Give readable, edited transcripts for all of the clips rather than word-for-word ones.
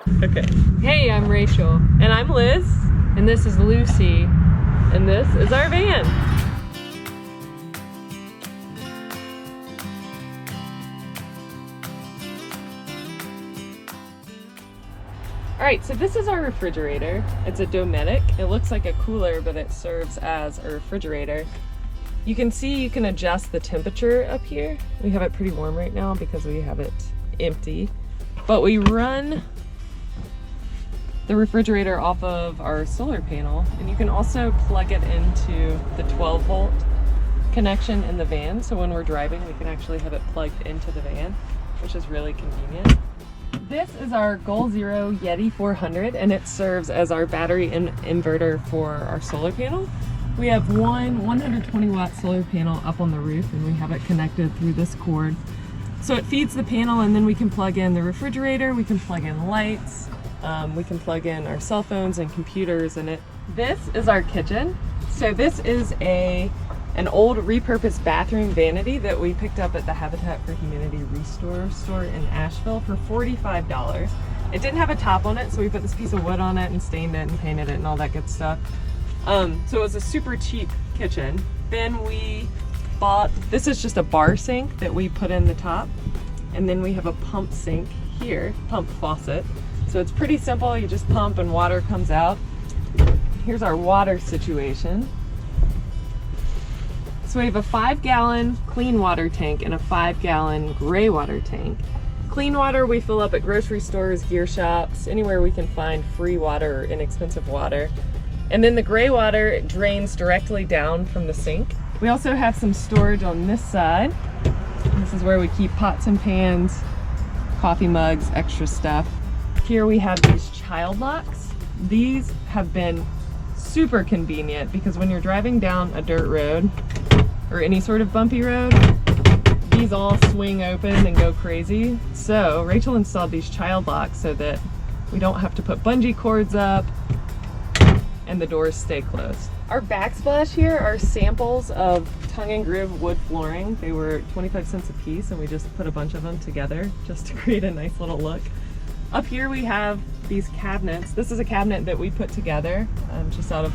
Okay. Hey, I'm Rachel. And I'm Liz. And this is Lucy. And this is our van. Alright, so this is our refrigerator. It's a Dometic. It looks like a cooler, but it serves as a refrigerator. You can see you can adjust the temperature up here. We have it pretty warm right now because we have it empty. But we run the refrigerator off of our solar panel, and you can also plug it into the 12-volt connection in the van. So when we're driving, we can actually have it plugged into the van, which is really convenient. This is our Goal Zero Yeti 400, and it serves as our battery inverter for our solar panel. We have one 120-watt solar panel up on the roof, and we have it connected through this cord. So it feeds the panel, and then we can plug in the refrigerator, we can plug in lights, we can plug in our cell phones and computers in it. This is our kitchen. So this is an old repurposed bathroom vanity that we picked up at the Habitat for Humanity Restore store in Asheville for $45. It didn't have a top on it, so we put this piece of wood on it and stained it and painted it and all that good stuff. So it was a super cheap kitchen. Then we bought, this is just a bar sink that we put in the top. And then we have a pump sink here, pump faucet. So it's pretty simple, you just pump and water comes out. Here's our water situation. So we have a 5-gallon clean water tank and a 5-gallon gray water tank. Clean water we fill up at grocery stores, gear shops, anywhere we can find free water or inexpensive water. And then the gray water drains directly down from the sink. We also have some storage on this side. This is where we keep pots and pans, coffee mugs, extra stuff. Here we have these child locks. These have been super convenient because when you're driving down a dirt road or any sort of bumpy road, these all swing open and go crazy. So Rachel installed these child locks so that we don't have to put bungee cords up and the doors stay closed. Our backsplash here are samples of tongue and groove wood flooring. They were 25 cents a piece, and we just put a bunch of them together just to create a nice little look. Up here we have these cabinets. This is a cabinet that we put together just out of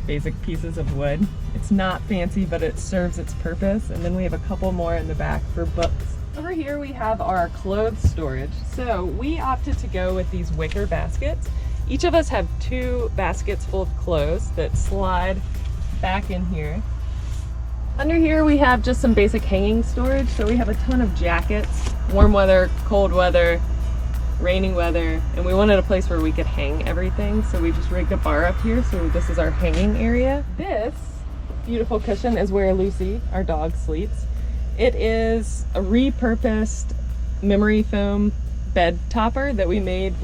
basic pieces of wood. It's not fancy, but it serves its purpose. And then we have a couple more in the back for books. Over here we have our clothes storage. So we opted to go with these wicker baskets. Each of us have 2 baskets full of clothes that slide back in here. Under here we have just some basic hanging storage. So we have a ton of jackets, warm weather, cold weather, raining weather, and we wanted a place where we could hang everything. So we just rigged a bar up here. So this is our hanging area. This beautiful cushion is where Lucy, our dog, sleeps. It is a repurposed memory foam bed topper that we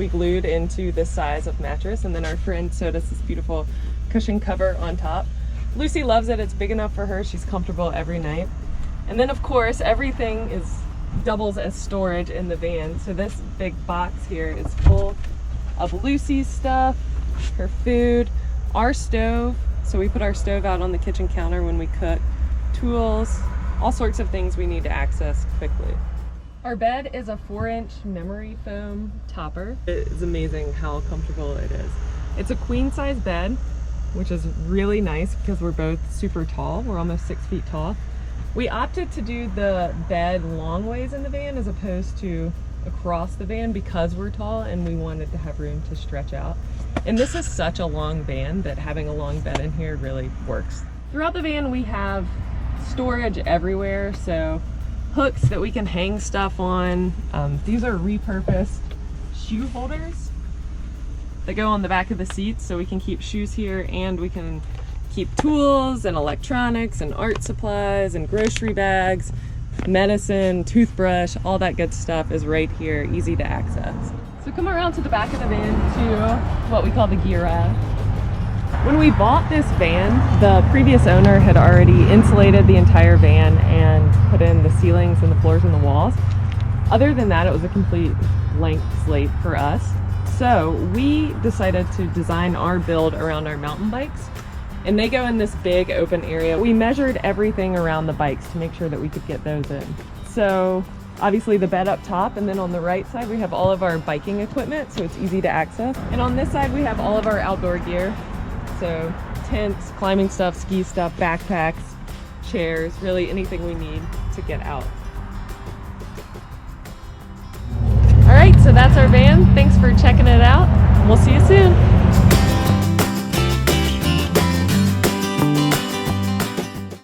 glued into this size of mattress, and then our friend sewed us this beautiful cushion cover on top. Lucy loves it. It's big enough for her. She's comfortable every night. And then of course everything doubles as storage in the van. So this big box here is full of Lucy's stuff, her food, our stove. So we put our stove out on the kitchen counter when we cook, tools, all sorts of things we need to access quickly. Our bed is a 4-inch memory foam topper. It is amazing how comfortable it is. It's a queen size bed, which is really nice because we're both super tall. We're almost 6 feet tall. We opted to do the bed long ways in the van as opposed to across the van because we're tall and we wanted to have room to stretch out. And this is such a long van that having a long bed in here really works. Throughout the van we have storage everywhere, so hooks that we can hang stuff on. These are repurposed shoe holders that go on the back of the seats, so we can keep shoes here and we can keep tools and electronics and art supplies and grocery bags, medicine, toothbrush, all that good stuff is right here, easy to access. So come around to the back of the van to what we call the gear rack. When we bought this van, the previous owner had already insulated the entire van and put in the ceilings and the floors and the walls. Other than that, it was a complete blank slate for us. So we decided to design our build around our mountain bikes, and they go in this big open area. We measured everything around the bikes to make sure that we could get those in. So obviously the bed up top, and then on the right side we have all of our biking equipment, so it's easy to access. And on this side we have all of our outdoor gear, so tents, climbing stuff, ski stuff, backpacks, chairs, really anything we need to get out. All right, so that's our van. Thanks for checking